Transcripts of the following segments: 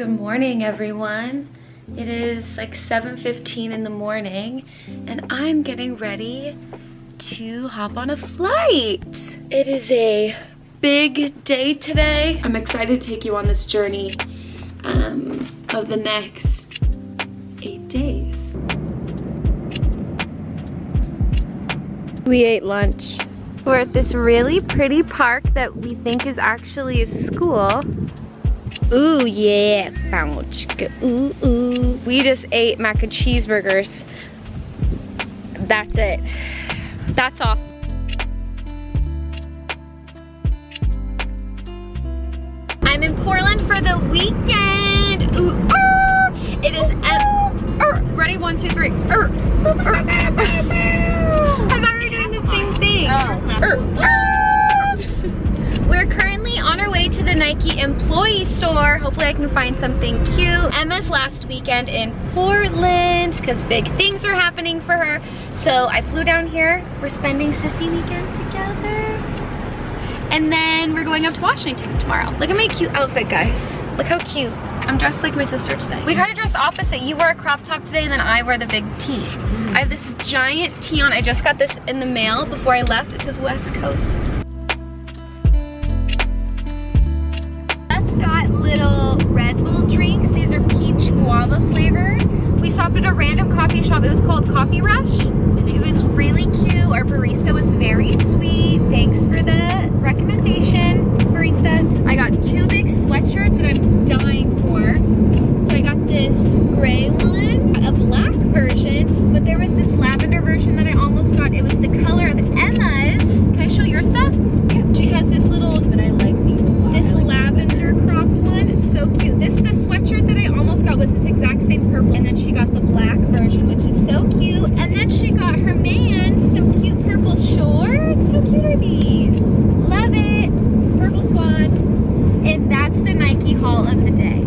Good morning, everyone. It is like 7:15 in the morning and I'm getting ready to hop on a flight. It is a big day today. I'm excited to take you on this journey of the next 8 days. We ate lunch. We're at this really pretty park that we think is actually a school. Ooh, yeah, ooh, ooh. We just ate mac and cheeseburgers. That's it. That's all. I'm in Portland for the weekend. Ooh, it is ready, 1, 2, 3. I thought we were doing the same thing. We're currently on our way to the Nike employee store. Hopefully I can find something cute. Emma's last weekend in Portland because big things are happening for her. So I flew down here. We're spending sissy weekend together. And then we're going up to Washington tomorrow. Look at my cute outfit, guys. Look how cute. I'm dressed like my sister today. We kind of dressed opposite. You wore a crop top today and then I wore the big tee. I have this giant tee on. I just got this in the mail before I left. It says West Coast. Got little Red Bull drinks. These are peach guava flavored. We stopped at a random coffee shop. It was called Coffee Rush. It was really cute. Our barista was very sweet. Thanks for the recommendation, barista. I got 2 big sweatshirts that I'm dying for. So I got this gray one, a black version, but there was this lavender version that I almost got. It was the color of Emma's. Can I show your stuff? Yeah. She has this little, but I like these. This lavender cropped one is so cute. The sweatshirt that I almost got was this exact same purple, and then she got the black version, which is so cute. And then she got her man some cute purple shorts. How cute are these? Love it. Purple Squad. And that's the Nike haul of the day.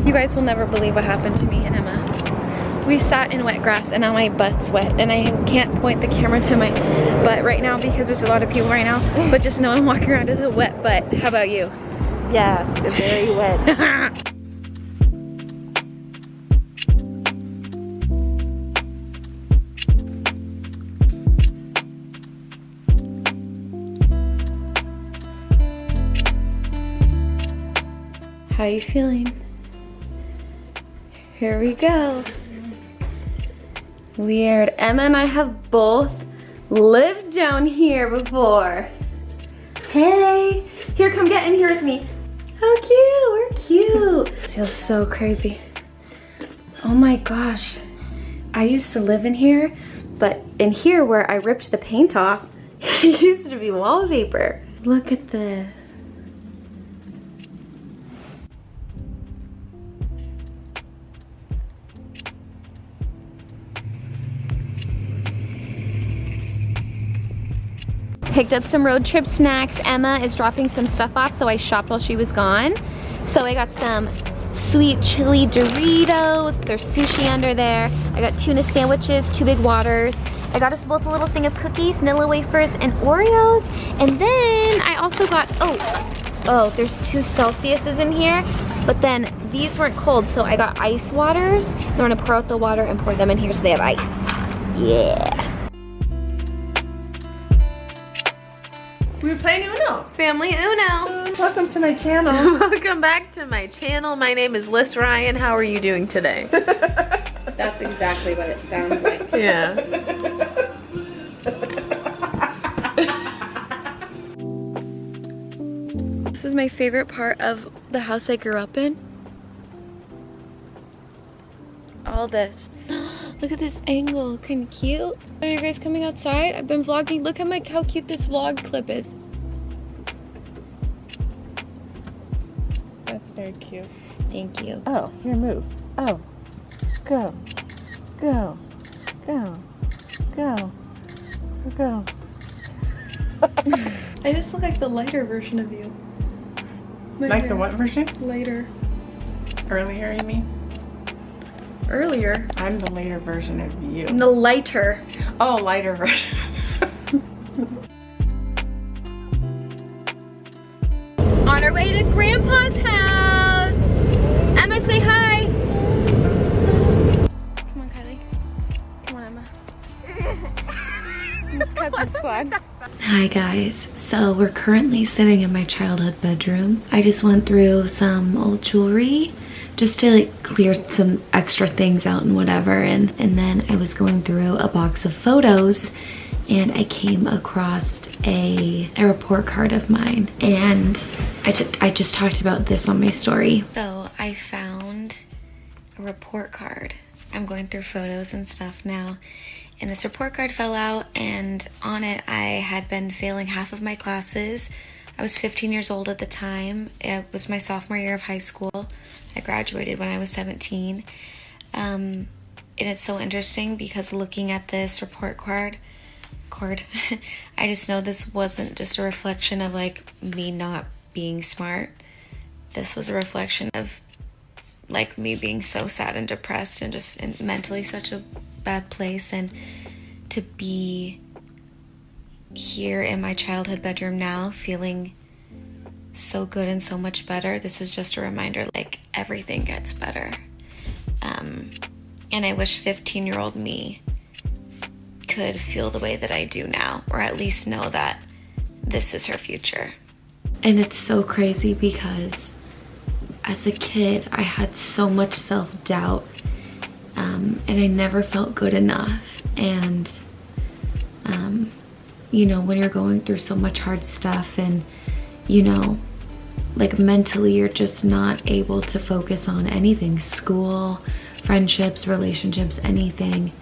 You guys will never believe what happened to me and Emma. We sat in wet grass and now my butt's wet and I can't point the camera to my butt right now because there's a lot of people right now, but just know I'm walking around with a wet butt. How about you? Yeah, it's very wet. How are you feeling? Here we go. Weird. Emma and I have both lived down here before. Hey, here, come get in here with me. How cute, we're cute. Feels so crazy. Oh my gosh. I used to live in here, but in here where I ripped the paint off, it used to be wallpaper. Look at this. Picked up some road trip snacks. Emma is dropping some stuff off, so I shopped while she was gone. So I got some sweet chili Doritos. There's sushi under there. I got tuna sandwiches, 2 big waters. I got us both a little thing of cookies, Nilla wafers, and Oreos. And then I also got, oh, there's 2 Celsiuses in here. But then these weren't cold, so I got ice waters. I'm gonna pour out the water and pour them in here so they have ice. Yeah. We were playing Uno. Family Uno. Welcome to my channel. Welcome back to my channel. My name is Lyss Ryan. How are you doing today? That's exactly what it sounds like. Yeah. This is my favorite part of the house I grew up in. All this. Look at this angle, kind of cute. Are you guys coming outside? I've been vlogging. Look at how cute this vlog clip is. That's very cute. Thank you. Oh, here, move. Oh, go, go, go, go, go. I just look like the lighter version of you. Like the what version? Lighter. Earlier, you mean? Earlier. I'm the later version of you. The lighter. Oh, lighter version. our way to Grandpa's house. Emma, say hi. Come on, Kylie. Come on, Emma. It's cousin squad. Hi guys, so we're currently sitting in my childhood bedroom. I just went through some old jewelry just to like clear some extra things out and whatever, and then I was going through a box of photos and I came across a report card of mine, and I just talked about this on my story. So I found a report card. I'm going through photos and stuff now, and this report card fell out, and on it I had been failing half of my classes. I was 15 years old at the time. It was my sophomore year of high school. I graduated when I was 17. And it's so interesting because looking at this report card, I just know this wasn't just a reflection of like me not being smart. This was a reflection of like me being so sad and depressed and just mentally such a bad place, and to be here in my childhood bedroom now feeling so good and so much better. This is just a reminder, like, everything gets better. And I wish 15-year-old me could feel the way that I do now, or at least know that this is her future. And it's so crazy because as a kid I had so much self-doubt, and I never felt good enough. And you know, when you're going through so much hard stuff and, you know, like mentally you're just not able to focus on anything, school, friendships, relationships, anything,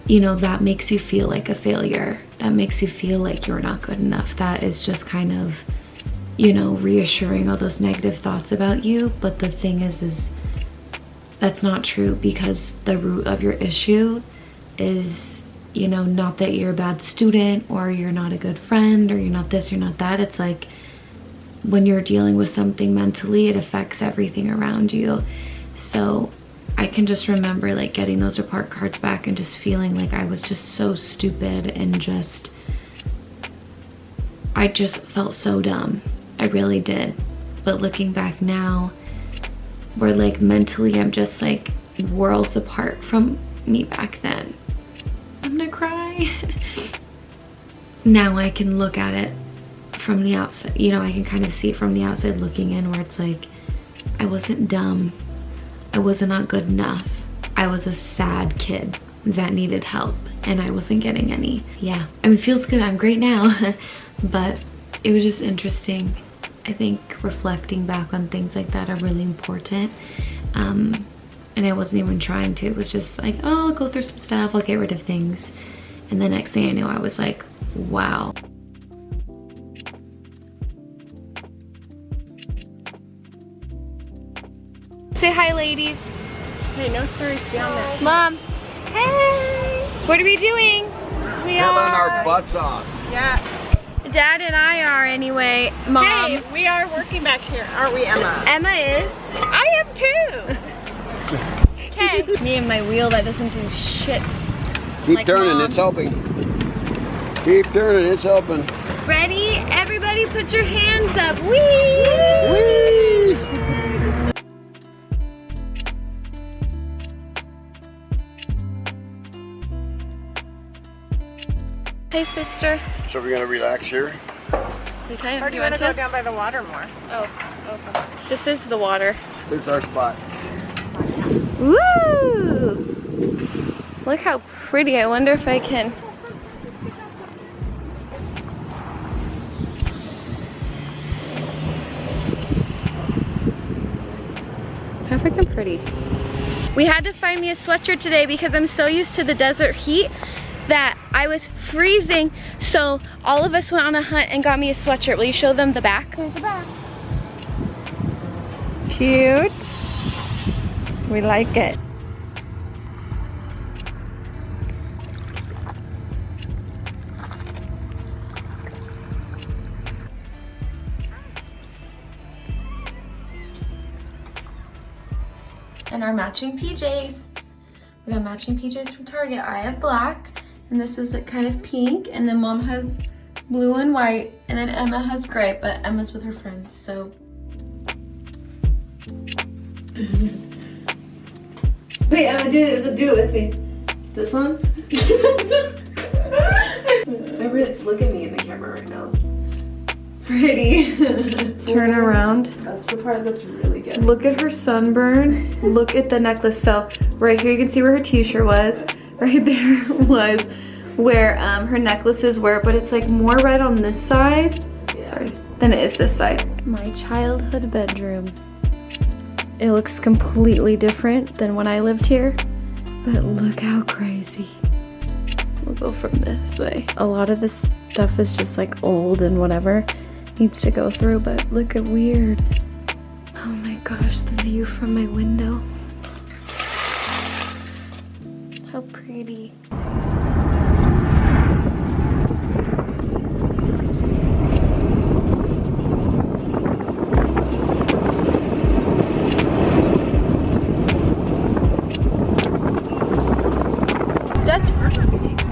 you know, that makes you feel like a failure. That makes you feel like you're not good enough. That is just kind of, you know, reassuring all those negative thoughts about you. But the thing is that's not true, because the root of your issue is, you know, not that you're a bad student or you're not a good friend or you're not this, you're not that. It's like when you're dealing with something mentally, it affects everything around you. So I can just remember like getting those report cards back and just feeling like I was just so stupid and just, I just felt so dumb. I really did. But looking back now, where like mentally I'm just like worlds apart from me back then. I'm gonna cry. Now I can look at it from the outside, you know, I can kind of see it from the outside looking in, where it's like I wasn't dumb, I was not good enough, I was a sad kid that needed help and I wasn't getting any. Yeah, I mean, it feels good, I'm great now. But it was just interesting. I think reflecting back on things like that are really important. And I wasn't even trying to. It was just like, oh, I'll go through some stuff, I'll get rid of things. And the next thing I knew, I was like, wow. Say hi, ladies. Hey, no stories beyond that. Mom. Hey. What are we doing? We Having our butts off. Yeah. Dad and I are anyway. Mom. Hey, we are working back here, aren't we, Emma? Emma is. I am too. Okay. Me and my wheel that doesn't do shit. Keep Like turning, Mom. it's helping. Keep turning, it's helping. Ready? Everybody put your hands up. Whee! Whee! Hey, sister. So we're gonna relax here. Okay. Or do you want to go down by the water more? Oh, okay. This is the water. This is our spot. Woo! Look how pretty. I wonder if I can. How freaking pretty. We had to find me a sweatshirt today because I'm so used to the desert heat that I was freezing. So all of us went on a hunt and got me a sweatshirt. Will you show them the back? There's the back. Cute. We like it. And our matching PJs. We got matching PJs from Target. I have black, and this is like kind of pink, and then Mom has blue and white. And then Emma has gray, but Emma's with her friends, so. Wait, Emma, do it with me. This one? Look at me in the camera right now. Pretty. Turn around. That's the part that's really good. Look at her sunburn. Look at the necklace. So right here you can see where her t-shirt was. Right there was where her necklaces were, but it's like more red on this side. Yeah. Sorry, than it is this side. My childhood bedroom. It looks completely different than when I lived here, but look how crazy. We'll go from this way. A lot of this stuff is just like old and whatever. Needs to go through, but look at weird. Oh my gosh, the view from my window. How pretty.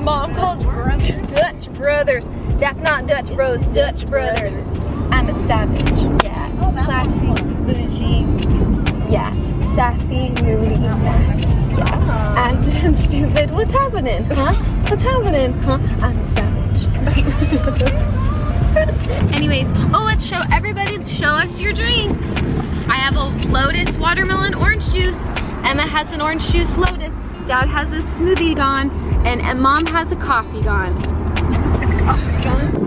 Mom calls brothers Dutch brothers. That's not Dutch bros, Dutch brothers. I'm a savage. Yeah. Classy, bougie. Yeah. Sassy, moody, nasty. Yeah. Acting stupid. What's happening? Huh? What's happening? Huh? I'm a savage. Anyways, let's show everybody. Show us your drinks. I have a Lotus watermelon orange juice. Emma has an orange juice Lotus. Dad has a smoothie gone. And Mom has a coffee gone.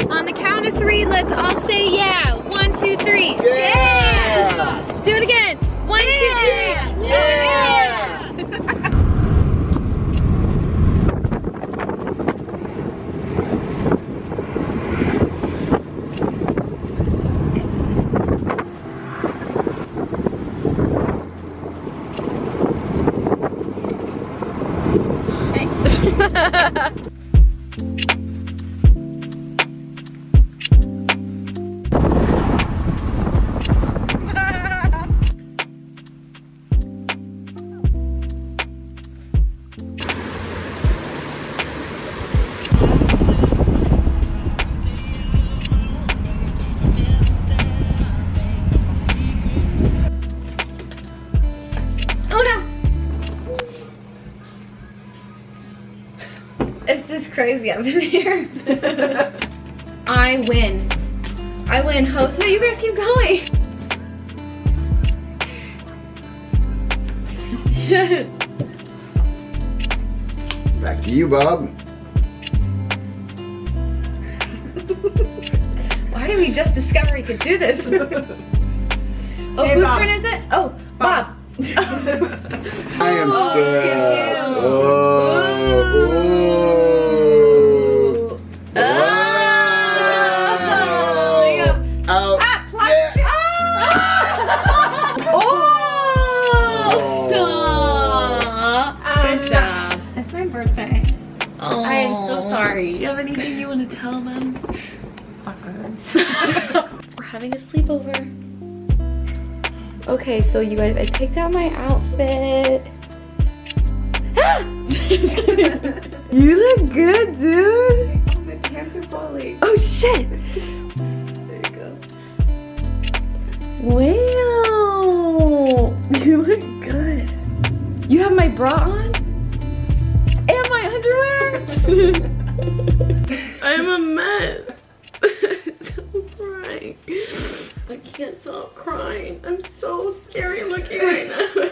On the count of 3, let's all say yeah. 1, 2, 3. Yeah! Do it again. 1, 2, 3. Yeah! It's just crazy up in here. I win. I win, host. No, you guys keep going. Back to you, Bob. Why did we just discover we could do this? Oh, Hey, whose Bob. turn is it? Oh, Bob. I am Oh, still. skip you. Oh, Oh. Out. Ah, plug. Yeah. Oh! Good job. It's my birthday. Oh. I am so sorry. Do you have anything you want to tell them? Fuckers. We're having a sleepover. Okay, so you guys, I picked out my outfit. Ah! Just kidding. You look good, dude. Oh, my pants are falling. Oh shit. There you go. Wow. You look good. You have my bra on? And my underwear? I'm a mess. I'm so crying. I can't stop crying. I'm so scary looking right now.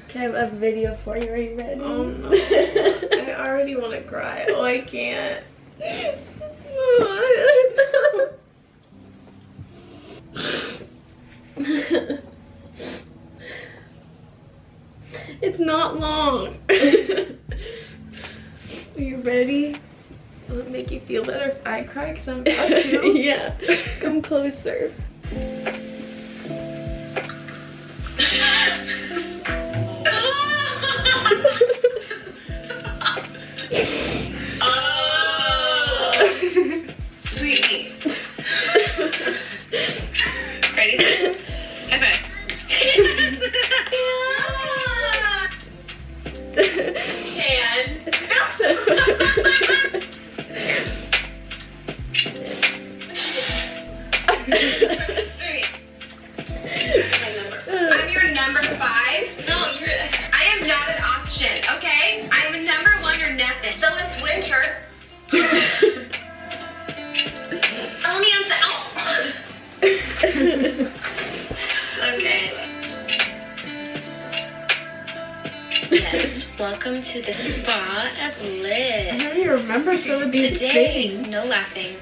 Can I have a video for you? Are you ready? Oh no. I already want to cry. Oh, I can't. It's not long. Are you ready? Will it make you feel better if I cry because I'm about to? Yeah. Come closer. Sweetie. Ready? Okay. winter. Elements out. Okay. Yes, welcome to the spa at Lyss. I don't even remember some of these Today, things. no laughing.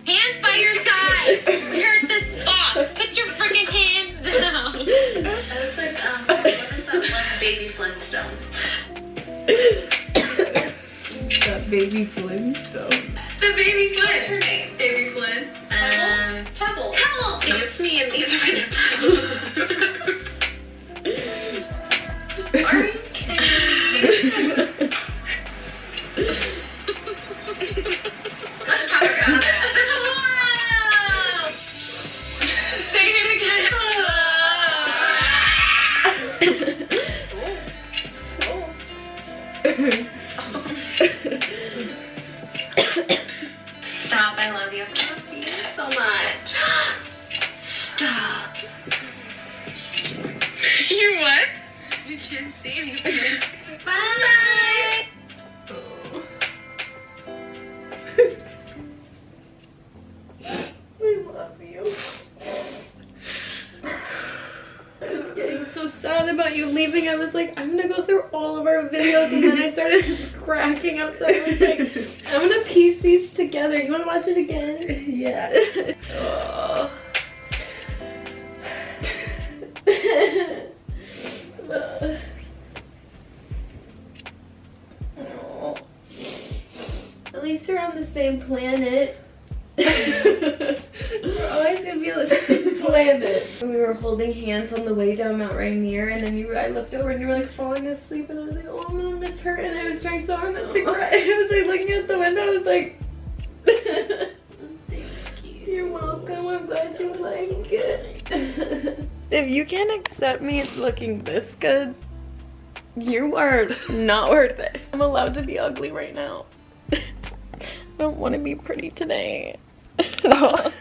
Hands by your side. You're at the spa. Put your freaking hands down. That's like, what is that one baby Flintstone? That baby Flintstone. The baby Flint. What's her name? Baby Flint. Pebbles. Pebbles. It's me and these are my nipples. Are you kidding me? Let's talk about it. Wow. Say it again. Stop, I love you. I love you so much. Stop. You what? You can't see anything. Bye. I love you. I was getting so sad about you leaving. I was like, I'm gonna go through all of our videos, and then I started cracking up. So I was like, I'm gonna piece these together. You wanna watch it again? Yeah. Oh. Oh. At least you're on the same planet. We're always gonna be on the same planet. We were holding hands on the way down Mount Rainier, and then I looked over and you were like falling asleep, and I was like, oh, I'm gonna miss her, and I was trying so hard not to cry. I was like looking out the window, I was like, thank you. You're welcome. I'm glad you like it. If you can't accept me looking this good, you are not worth it. I'm allowed to be ugly right now. I don't want to be pretty today. No.